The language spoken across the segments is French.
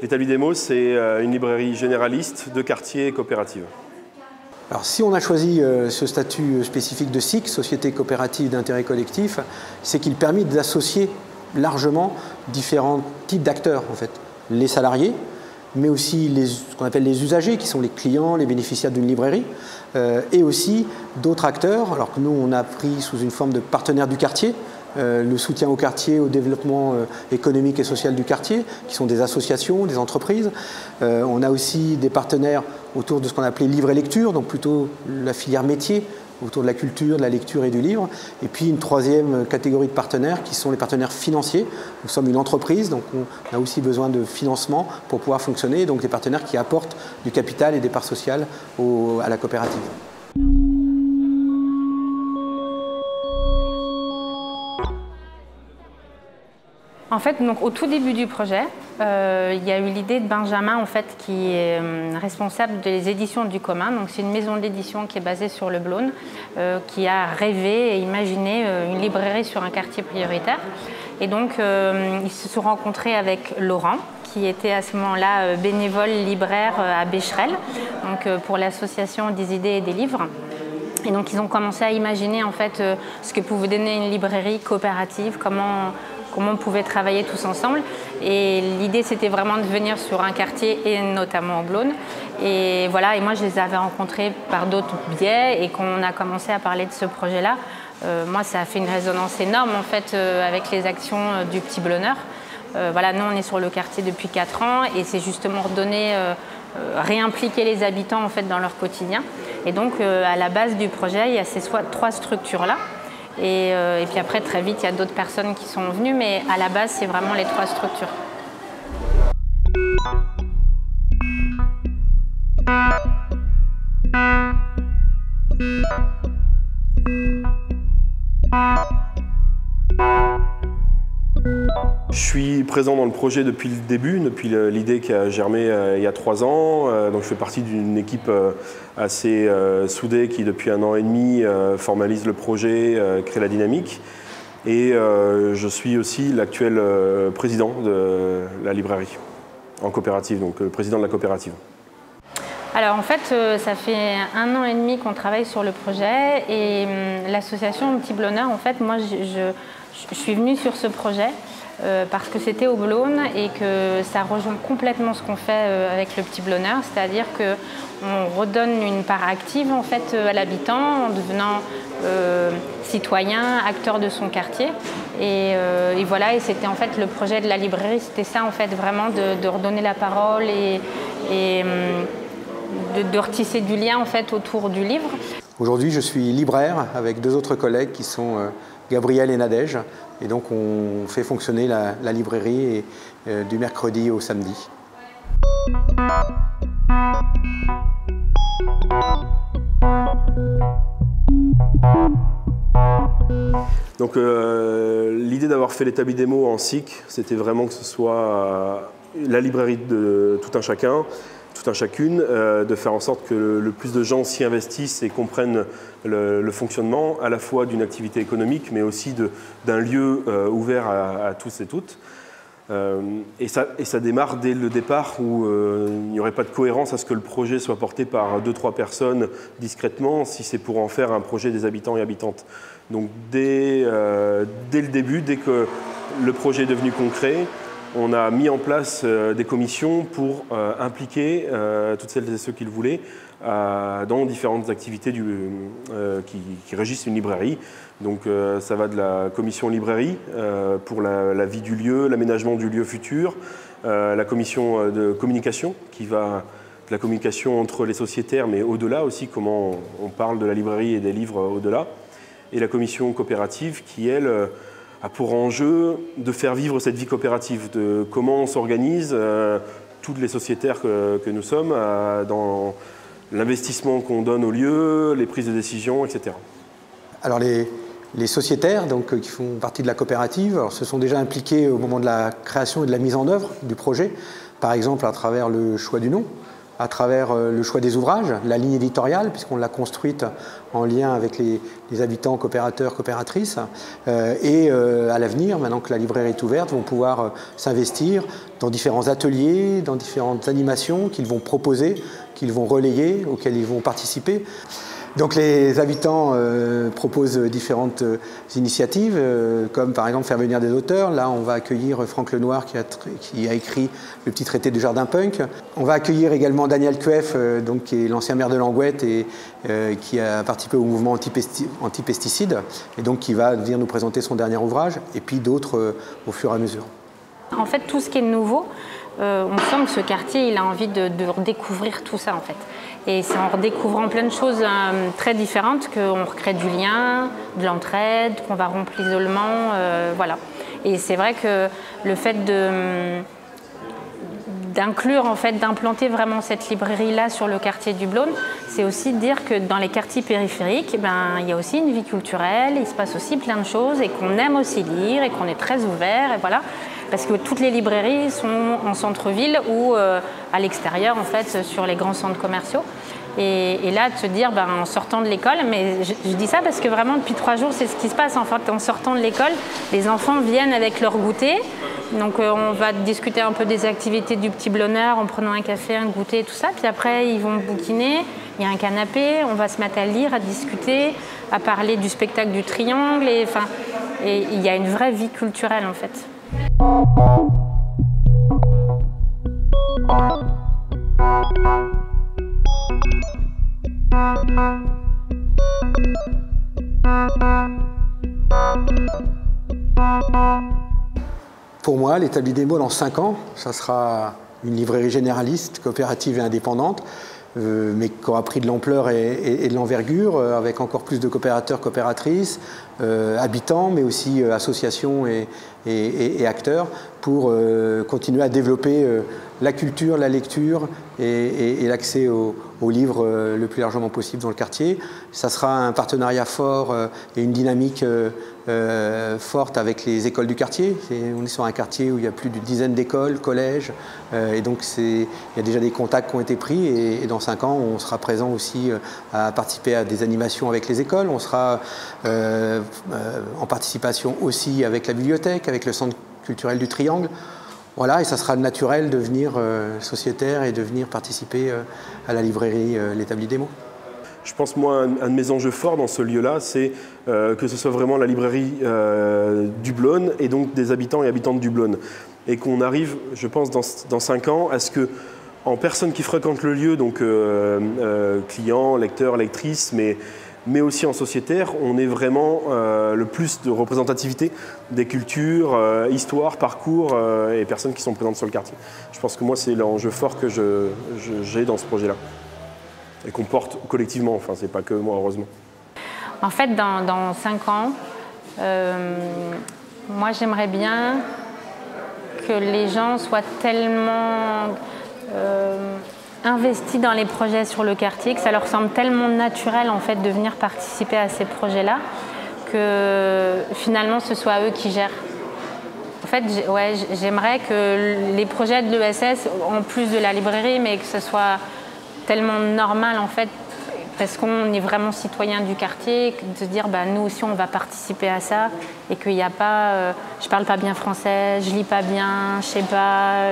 L'Établi des Maux, c'est une librairie généraliste de quartier et coopérative. Alors, si on a choisi ce statut spécifique de SIC, Société coopérative d'intérêt collectif, c'est qu'il permet d'associer largement différents types d'acteurs, en fait. Les salariés, mais aussi ce qu'on appelle les usagers, qui sont les clients, les bénéficiaires d'une librairie, et aussi d'autres acteurs, alors que nous, on a pris sous une forme de partenaire du quartier, le soutien au quartier, au développement économique et social du quartier, qui sont des associations, des entreprises. On a aussi des partenaires autour de ce qu'on appelait livre et lecture, donc plutôt la filière métier, autour de la culture, de la lecture et du livre. Et puis une troisième catégorie de partenaires qui sont les partenaires financiers. Nous sommes une entreprise, donc on a aussi besoin de financement pour pouvoir fonctionner, donc des partenaires qui apportent du capital et des parts sociales à la coopérative. En fait, donc, au tout début du projet, il y a eu l'idée de Benjamin, en fait, qui est responsable des éditions du commun. Donc, c'est une maison d'édition qui est basée sur le Blône, qui a rêvé et imaginé une librairie sur un quartier prioritaire. Et donc, ils se sont rencontrés avec Laurent, qui était à ce moment-là bénévole libraire à Becherel, donc pour l'association des idées et des livres. Et donc, ils ont commencé à imaginer, en fait, ce que pouvait donner une librairie coopérative, comment on pouvait travailler tous ensemble. Et l'idée, c'était vraiment de venir sur un quartier, et notamment au Blône. Et voilà, et moi, je les avais rencontrés par d'autres biais, et quand on a commencé à parler de ce projet-là, moi, ça a fait une résonance énorme, en fait, avec les actions du Petit Blôneur. Voilà, nous, on est sur le quartier depuis 4 ans, et c'est justement redonner, réimpliquer les habitants, en fait, dans leur quotidien. Et donc, à la base du projet, il y a ces 3 structures-là. Et puis après, très vite, il y a d'autres personnes qui sont venues, mais à la base, c'est vraiment les 3 structures. Je suis présent dans le projet depuis le début, depuis l'idée qui a germé il y a 3 ans. Donc je fais partie d'une équipe assez soudée qui, depuis 1 an et demi, formalise le projet, crée la dynamique. Et je suis aussi l'actuel président de la librairie en coopérative, donc président de la coopérative. Alors en fait, ça fait 1 an et demi qu'on travaille sur le projet et l'association Petit Blôneur, en fait, moi je suis venue sur ce projet parce que c'était au Blône et que ça rejoint complètement ce qu'on fait avec le Petit Blôneur, c'est-à-dire qu'on redonne une part active en fait à l'habitant en devenant citoyen, acteur de son quartier. Et voilà, et c'était en fait le projet de la librairie, c'était ça en fait, vraiment de redonner la parole et de retisser du lien en fait autour du livre. Aujourd'hui, je suis libraire avec 2 autres collègues qui sont Gabriel et Nadège. Et donc, on fait fonctionner la librairie du mercredi au samedi. Donc, l'idée d'avoir fait l'Établi des Maux en SIC, c'était vraiment que ce soit la librairie de tout un chacun, tout un chacune, de faire en sorte que le plus de gens s'y investissent et comprennent le fonctionnement à la fois d'une activité économique, mais aussi d'un lieu ouvert à tous et toutes. Et ça démarre dès le départ où il n'y aurait pas de cohérence à ce que le projet soit porté par 2-3 personnes discrètement, si c'est pour en faire un projet des habitants et habitantes. Donc dès le début, dès que le projet est devenu concret, on a mis en place des commissions pour impliquer toutes celles et ceux qui le voulaient dans différentes activités qui régissent une librairie. Donc ça va de la commission librairie pour la vie du lieu, l'aménagement du lieu futur, la commission de communication qui va de la communication entre les sociétaires, mais au-delà aussi, comment on parle de la librairie et des livres au-delà, et la commission coopérative qui, elle, a pour enjeu de faire vivre cette vie coopérative, de comment on s'organise, toutes les sociétaires que nous sommes, dans l'investissement qu'on donne au lieu, les prises de décision, etc. Alors les sociétaires donc, qui font partie de la coopérative se sont déjà impliqués au moment de la création et de la mise en œuvre du projet, par exemple à travers le choix du nom, à travers le choix des ouvrages, la ligne éditoriale, puisqu'on l'a construite en lien avec les habitants, coopérateurs, coopératrices. Et à l'avenir, maintenant que la librairie est ouverte, vont pouvoir s'investir dans différents ateliers, dans différentes animations qu'ils vont proposer, qu'ils vont relayer, auxquelles ils vont participer. Donc les habitants proposent différentes initiatives, comme par exemple faire venir des auteurs. Là, on va accueillir Franck Lenoir qui a écrit le petit traité du jardin punk. On va accueillir également Daniel Cueff, donc, qui est l'ancien maire de Langouette et qui a participé au mouvement anti-pesticides, et donc qui va venir nous présenter son dernier ouvrage, et puis d'autres au fur et à mesure. En fait, tout ce qui est nouveau, on sent que ce quartier, il a envie de redécouvrir tout ça, en fait. Et c'est en redécouvrant plein de choses très différentes qu'on recrée du lien, de l'entraide, qu'on va rompre l'isolement, voilà. Et c'est vrai que le fait d'inclure, en fait, d'implanter vraiment cette librairie-là sur le quartier du Blône, c'est aussi dire que dans les quartiers périphériques, il y a aussi une vie culturelle, il se passe aussi plein de choses et qu'on aime aussi lire et qu'on est très ouvert, et voilà. Parce que toutes les librairies sont en centre-ville ou à l'extérieur, en fait, sur les grands centres commerciaux. Et là, de se dire, en sortant de l'école, mais je dis ça parce que vraiment, depuis 3 jours, c'est ce qui se passe. En fait, en sortant de l'école, les enfants viennent avec leur goûter. Donc, on va discuter un peu des activités du petit Blôneur en prenant un café, un goûter, tout ça. Puis après, ils vont bouquiner. Il y a un canapé. On va se mettre à lire, à discuter, à parler du spectacle du Triangle. Et il y a une vraie vie culturelle, en fait. Pour moi, l'établi des mots dans 5 ans, ça sera une librairie généraliste, coopérative et indépendante, mais qui aura pris de l'ampleur et de l'envergure, avec encore plus de coopérateurs, coopératrices, habitants, mais aussi associations et acteurs, pour continuer à développer la culture, la lecture et l'accès aux livres le plus largement possible dans le quartier. Ça sera un partenariat fort et une dynamique forte avec les écoles du quartier. On est sur un quartier où il y a plus d'une dizaine d'écoles, collèges, et donc il y a déjà des contacts qui ont été pris, et dans 5 ans, on sera présent aussi à participer à des animations avec les écoles. On sera en participation aussi avec la bibliothèque, avec le centre culturel du Triangle. Voilà, et ça sera naturel de venir sociétaire et de venir participer à la librairie L'Établi des mots. Je pense, moi, un de mes enjeux forts dans ce lieu-là, c'est que ce soit vraiment la librairie du Blône et donc des habitants et habitantes du Blône. Et qu'on arrive, je pense, dans 5 ans, à ce que, en personnes qui fréquentent le lieu, donc clients, lecteurs, lectrices, mais aussi en sociétaire, on ait vraiment le plus de représentativité des cultures, histoires, parcours et personnes qui sont présentes sur le quartier. Je pense que moi, c'est l'enjeu fort que j'ai dans ce projet-là. Et qu'on porte collectivement, enfin, c'est pas que moi, heureusement. En fait, dans 5 ans, moi, j'aimerais bien que les gens soient tellement investis dans les projets sur le quartier, que ça leur semble tellement naturel, en fait, de venir participer à ces projets-là, que finalement, ce soit eux qui gèrent. En fait, j'aimerais que les projets de l'ESS, en plus de la librairie, mais que ce soit tellement normal, en fait, parce qu'on est vraiment citoyen du quartier, de se dire nous aussi on va participer à ça, et qu'il n'y a pas je parle pas bien français, je lis pas bien, je sais pas,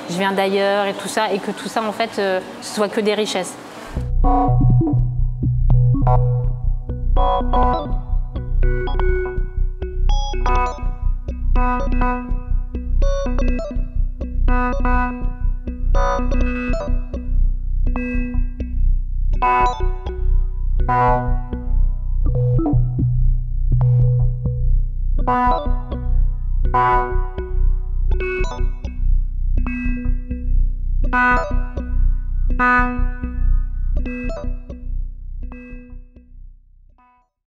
je viens d'ailleurs et tout ça, et que tout ça en fait ce soit que des richesses. Thank you.